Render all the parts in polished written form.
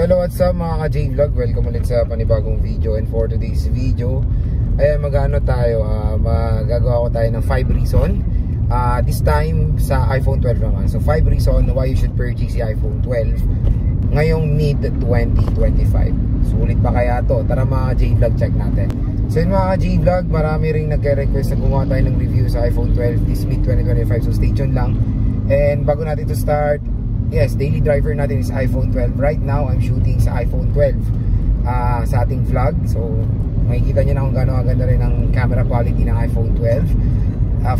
hello, what's up mga ka-J-Vlog? Welcome ulit sa panibagong video. And for today's video ay magagawa ko tayo ng 5 reason this time sa iPhone 12 naman. So 5 reason why you should purchase the iPhone 12 ngayong mid-2025. Sulit pa kaya to? Tara mga ka-J-Vlog, check natin. So yun mga ka-J-Vlog, marami ring nagre-request na gumawa tayo ng review sa iPhone 12 this mid-2025. So stay tuned lang. And bago natin to start, yes, daily driver natin is iPhone 12. Right now, I'm shooting sa iPhone 12 sa ating vlog. So, makikita nyo na kung gaano aganda rin ang camera quality ng iPhone 12.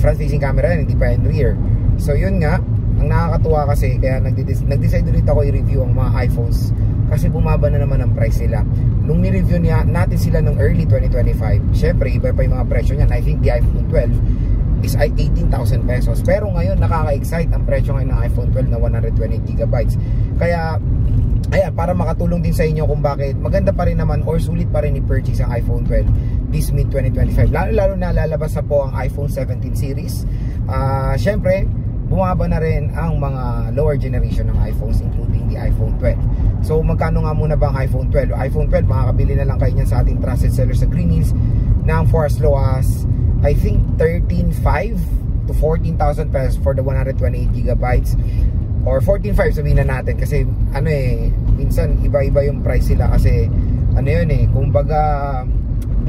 Front-facing camera yan, hindi pa yung rear. So, yun nga, ang nakakatuwa kasi, kaya nag-decide ulit ako i-review ang mga iPhones kasi bumaba na naman ang price nila. Nung ni-review natin sila nung early 2025, syempre, iba pa yung mga presyo niyan. I think the iPhone 12 is 18,000 pesos. Pero ngayon nakaka-excite ang presyo ngayon ng iPhone 12 na 128GB. Kaya ayan, para makatulong din sa inyo kung bakit maganda pa rin naman or sulit pa rin i-purchase ang iPhone 12 this mid-2025. Lalo na lalabas na po ang iPhone 17 series. Syempre, bumaba na rin ang mga lower generation ng iPhones including the iPhone 12. So magkano nga muna ba ang iPhone 12? iPhone 12, makakabili na lang kayo niyan sa ating trusted seller sa Green Hills na for as low as I think 13,500 to 14,000 pesos for the 128GB or 14,500 sabihin na natin kasi ano minsan iba-iba yung price sila kasi ano yun kumbaga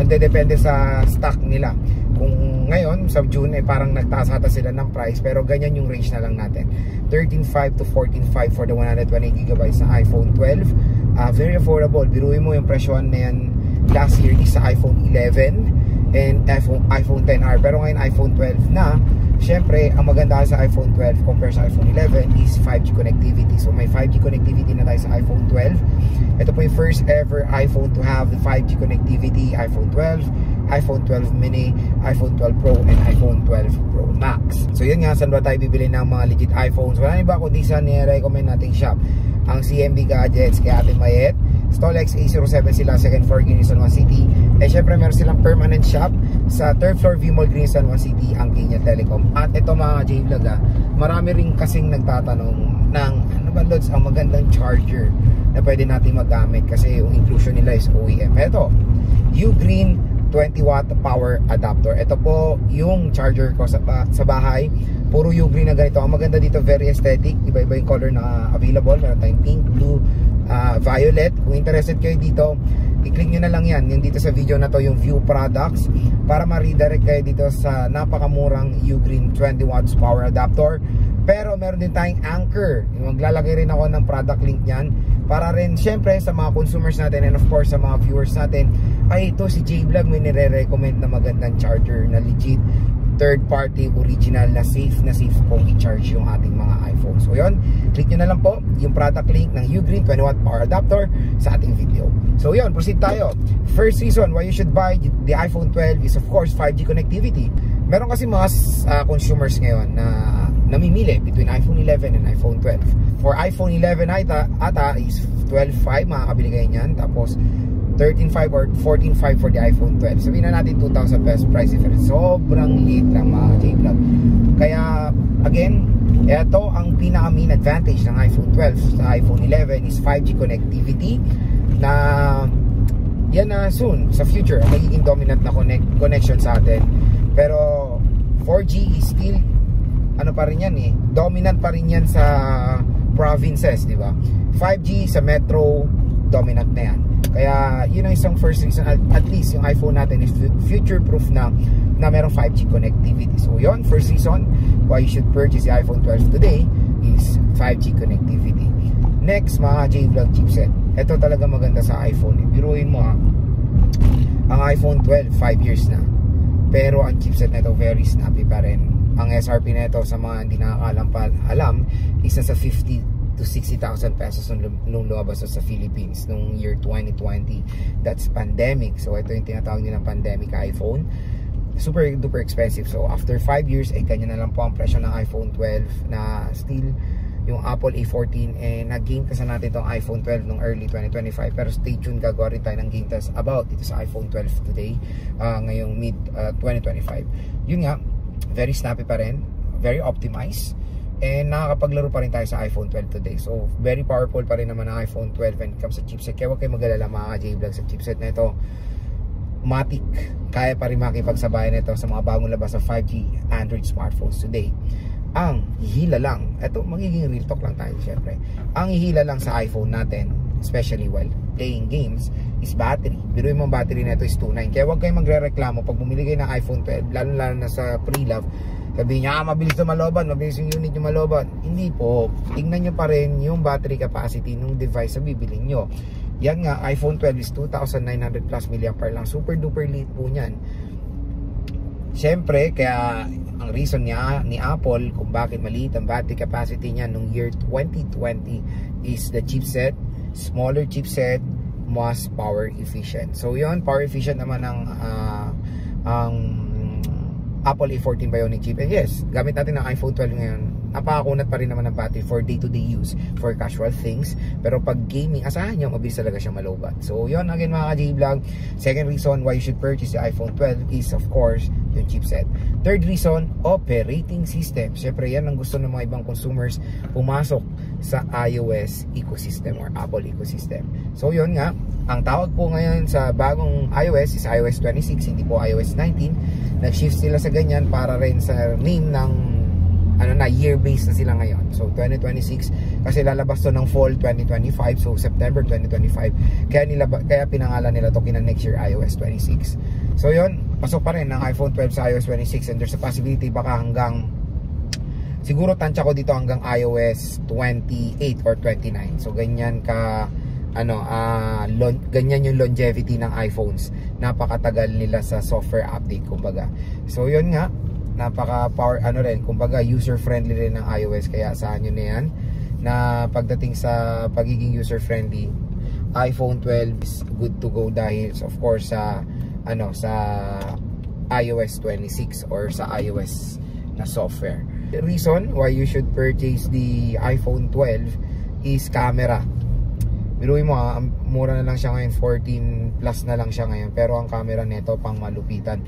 nagdedepende sa stock nila. Kung ngayon sa June parang nagtaas ata sila ng price pero ganyan yung range na lang natin, 13,500 to 14,500 for the 128GB sa iPhone 12. Very affordable. Biruin mo yung presyohan na yan last year is sa iPhone 11 and iPhone 10R, pero ngayon iPhone 12 na. Syempre, ang maganda sa iPhone 12 compared sa iPhone 11 is 5G connectivity. So may 5G connectivity na tayo sa iPhone 12. Ito po yung first ever iPhone to have the 5G connectivity. iPhone 12, iPhone 12 mini, iPhone 12 Pro, and iPhone 12 Pro Max. So yun nga, saan ba tayo bibili ng mga legit iPhones? Wala niba kundi sa ni-recommend nating shop, ang CMB Gadgets kay Ate Mayet. Stolex A07 sila, second floor, Green San Juan City. Syempre meron silang permanent shop sa third floor, V-Mall, Green San Juan City, ang Kenya Telecom. At ito mga J-Vlog, marami rin kasing nagtatanong ng ano ba Lods, ang magandang charger na pwede natin magamit kasi yung inclusion nila is OEM. Ito, Ugreen 20W power adapter. Ito po yung charger ko sa bahay. Puro Ugreen na ganito. Ang maganda dito, very aesthetic. Iba-iba yung color na available. Meron tayong pink, blue, violet. Kung interested kayo dito, i-click nyo na lang yan. Yung dito sa video na to, yung view products, para ma-redirect kayo dito sa napakamurang Ugreen 20W power adapter. Pero meron din tayong Anchor. Maglalagay rin ako ng product link nyan para rin syempre sa mga consumers natin and of course sa mga viewers natin ay ito si J-Vlog may nire-recommend na magandang charger na legit, third party, original na safe kung i-charge yung ating mga iPhone. So yun, click nyo na lang po yung product link ng Ugreen 20W power adapter sa ating video. So yun, proceed tayo. First reason why you should buy the iPhone 12 is of course 5G connectivity. Meron kasi mga consumers ngayon na namimili between iPhone 11 and iPhone 12. For iPhone 11 ata is 12,500, makakabili kayo niyan. Tapos 13,500 or 14,500 for the iPhone 12. Sabihin na natin 2,000 pesos price difference. Sobrang liit lang mga J-Vlog. Kaya again, ito ang pinaka main advantage ng iPhone 12 sa iPhone 11 is 5G connectivity na yan na soon sa future magiging dominant na connection sa atin. Pero 4G is still ano pa rin yan dominant pa rin yan sa provinces, di ba? 5G sa metro dominant na yan. Kaya yun ang isang first reason, at least yung iPhone natin is future proof na merong 5G connectivity. So yun, first reason why you should purchase the iPhone 12 today is 5G connectivity. Next, mga J-Vlog chipset. Ito talaga maganda sa iPhone. Biruin mo ang iPhone 12 5 years na, pero ang chipset nito very snappy pa rin. Ang SRP nito sa mga hindi nakakaalam is nasa 50 to 60,000 pesos nung lumabas sa Philippines nung year 2020. That's pandemic. So ito yung tinatawag nilang pandemic iPhone. Super duper expensive. So after 5 years ay ganyan na lang po ang presyo ng iPhone 12 na still yung Apple A14 nag-game test na natin itong iPhone 12 nung early 2025. Pero stay tuned, gagawa rin tayo ng game test about dito sa iPhone 12 today, ngayong mid 2025. Yun nga, very snappy pa rin, very optimized. And nakakapaglaro pa rin tayo sa iPhone 12 today. So very powerful pa rin naman ang iPhone 12 when it comes sa chipset. Kaya huwag kayo mag-alala mga ka-J-Vlog sa chipset na ito. Matic, kaya pa rin makipagsabayan nito sa mga bagong labas sa 5G Android smartphones today. Ang hihila lang, ito magiging real talk lang tayo syempre. Ang hihila lang sa iPhone natin, especially while playing games, is battery. Biruin mo ang battery nito is 2.9. Kaya huwag kayong magre-reklamo pag bumili kayo ng iPhone 12, lalo na sa pre-love. Sabihin niya, mabilis na maloban, mabilis yung unit yung maloban. Hindi po. Tingnan nyo pa rin yung battery capacity ng device na bibilin nyo. Yan nga, iPhone 12 is 2,900 plus mAh lang. Super duper liit po niyan. Siyempre, kaya ang reason niya ni Apple kung bakit maliit ang battery capacity niya nung year 2020 is the chipset, smaller chipset, mas power efficient. So yun, power efficient naman ang Apple A14 Bionic chip. And yes, gamit natin ang iPhone 12 ngayon. Napakakunat pa rin naman ang battery for day-to-day use, for casual things. Pero pag gaming, asahan nyo, mabilis talaga siyang malobat. So yun, again mga ka-J-Vlog, second reason why you should purchase the iPhone 12 is of course, yung chipset. Third reason, operating system. Siyempre yan ang gusto ng mga ibang consumers, pumasok sa iOS ecosystem or Apple ecosystem. So yun nga, ang tawag po ngayon sa bagong iOS is iOS 26, hindi po iOS 19. Nag-shift sila sa ganyan para rin sa name ng year base na sila ngayon. So 2026 kasi lalabas to ng fall 2025, so September 2025. Kaya pinangalan nila to kina next year iOS 26. So yun, pasok pa rin ng iPhone 12 sa iOS 26 and there's a possibility baka hanggang siguro tansya ko dito hanggang iOS 28 or 29. So ganyan ka ganyan yung longevity ng iPhones. Napakatagal nila sa software update kumbaga. So yun nga, napaka power kumbaga user friendly rin ng iOS, kaya saan nyo na yan na pagdating sa pagiging user friendly, iPhone 12 is good to go dahil of course sa sa iOS 26 or sa iOS na software. The reason why you should purchase the iPhone 12 is camera. Biruin mo mura na lang siya ngayon, 14 plus na lang siya ngayon, pero ang camera nito pang malupitan.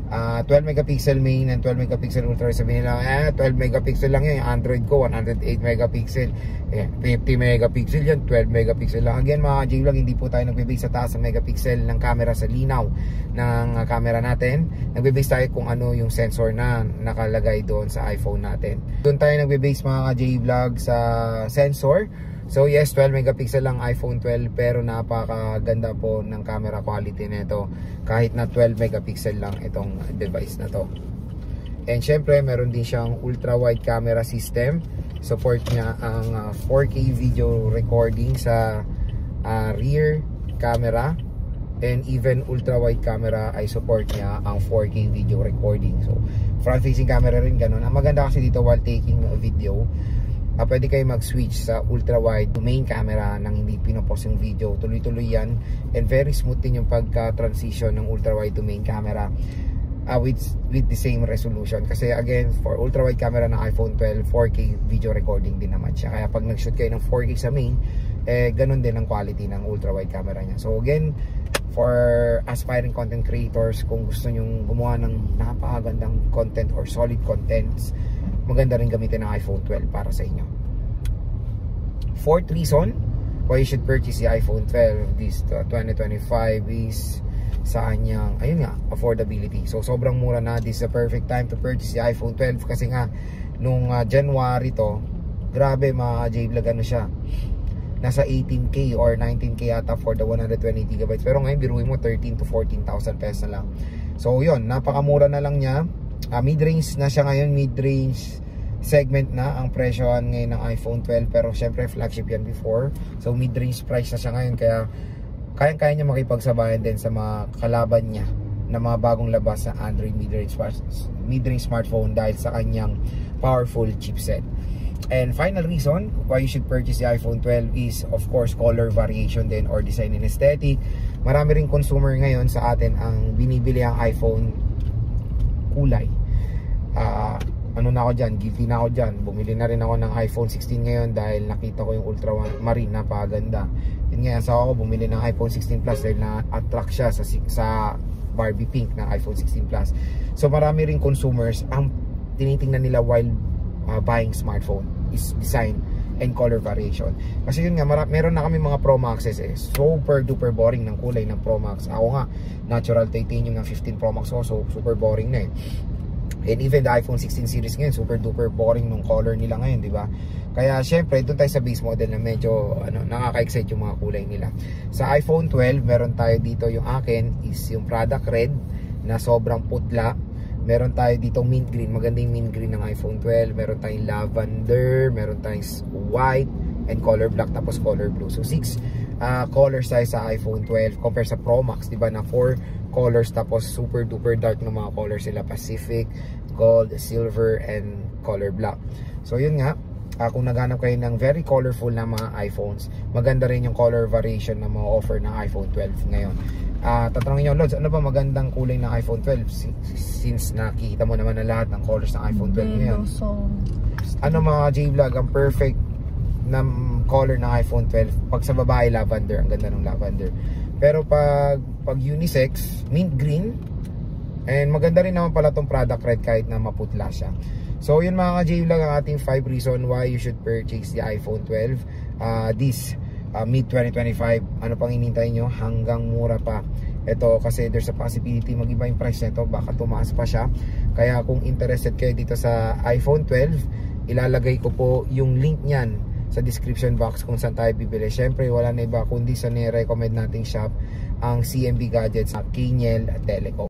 12 megapixel main and 12 megapixel ultra. Sabihin nila 12 megapixel lang yan, yung Android ko 108 megapixel, 50 megapixel yan, 12 megapixel lang. Again mga J-Vlog, hindi po tayo nagbe-base sa taas ng megapixel ng camera, sa linaw ng camera natin. Nagbe-base tayo kung ano yung sensor na nakalagay doon sa iPhone natin. Doon tayo nagbe-base mga J-Vlog sa sensor. So yes, 12 megapixel lang iPhone 12, pero napakaganda po ng camera quality nito kahit na 12 megapixel lang itong device na to. And syempre meron din siyang ultra wide camera system. Support niya ang 4K video recording sa rear camera, and even ultra wide camera ay support niya ang 4K video recording. So front facing camera rin ganun. Ang maganda kasi dito while taking a video, pwede kayo mag-switch sa ultra-wide to main camera nang hindi pinopause yung video. Tuloy-tuloy yan. And very smooth din yung pagka-transition ng ultra-wide to main camera with the same resolution. Kasi again, for ultra-wide camera ng iPhone 12, 4K video recording din naman siya. Kaya pag nag-shoot kayo ng 4K sa main, ganun din ang quality ng ultra-wide camera niya. So again, for aspiring content creators, kung gusto nyong gumawa ng napakagandang content or solid contents, maganda rin gamitin ng iPhone 12 para sa inyo. Fourth reason why you should purchase the iPhone 12 this 2025 is sa kanyang, ayun nga, affordability. So sobrang mura na. This is the perfect time to purchase the iPhone 12 kasi nga nung January to, grabe mga J-Vlog, siya nasa 18K or 19K yata for the 120GB. Pero ngayon biruin mo 13 to 14,000 pesos na lang. So yun, napakamura na lang niya. Mid-range na siya ngayon, mid-range segment na ang presyohan ngayon ng iPhone 12, pero syempre flagship yan before. So mid-range price na siya ngayon, kaya kayang-kaya niya makipagsabayan din sa mga kalaban niya na mga bagong labas sa Android mid-range smartphone dahil sa kanyang powerful chipset. And final reason why you should purchase the iPhone 12 is of course color variation din or design and aesthetic. Marami ring consumer ngayon sa atin ang binibili ang iPhone kulay. Na ako dyan, guilty na ako dyan. Bumili na rin ako ng iPhone 16 ngayon dahil nakita ko yung ultramarine, napakaganda. Yun nga, sa ako bumili ng iPhone 16 Plus dahil na-attract siya sa Barbie pink ng iPhone 16 Plus. So marami rin consumers ang tinitingnan nila while buying smartphone is design and color variation. Kasi yun nga, meron na kami mga Pro Maxes super duper boring ng kulay ng Pro Max. Ako nga, natural titanium ng 15 Pro Max ko, so super boring na And even the iPhone 16 series ngayon, super duper boring ng color nila ngayon, di ba? Kaya syempre, doon tayo sa base model na medyo nakaka-excite yung mga kulay nila. Sa iPhone 12, meron tayo dito, yung akin is yung product red na sobrang putla. Meron tayo dito mint green, maganda yung mint green ng iPhone 12. Meron tayong lavender, meron tayong white and color black, tapos color blue. So 6 colors tayo sa iPhone 12 compare sa Pro Max, diba, na 4 colors, tapos super duper dark ng mga colors sila, Pacific, gold, silver and color black. So yun nga, kung naghanap kayo ng very colorful na mga iPhones, maganda rin yung color variation na ma-offer ng iPhone 12 ngayon. Tatanungin nyo, Lods, ano ba magandang kulay ng iPhone 12? Since nakikita mo naman na lahat ng colors ng iPhone 12 ngayon. Ano mga J-Vlog, ang perfect na color ng iPhone 12? Pag sa babae, lavender. Ang ganda ng lavender. Pero pag unisex, mint green. And maganda rin naman pala tong product red kahit na maputla siya. So yun mga J-Vlog, ang ating 5 reason why you should purchase the iPhone 12 this mid-2025. Ano pang hinintay nyo? Hanggang mura pa. Ito kasi there's a possibility mag-iba yung price nito, baka tumaas pa siya. Kaya kung interested kayo dito sa iPhone 12, ilalagay ko po yung link niyan sa description box kung saan tayo bibili. Syempre wala na iba kundi sa ni-recommend nating shop, ang CMB Gadgets sa Kiniel Telecom.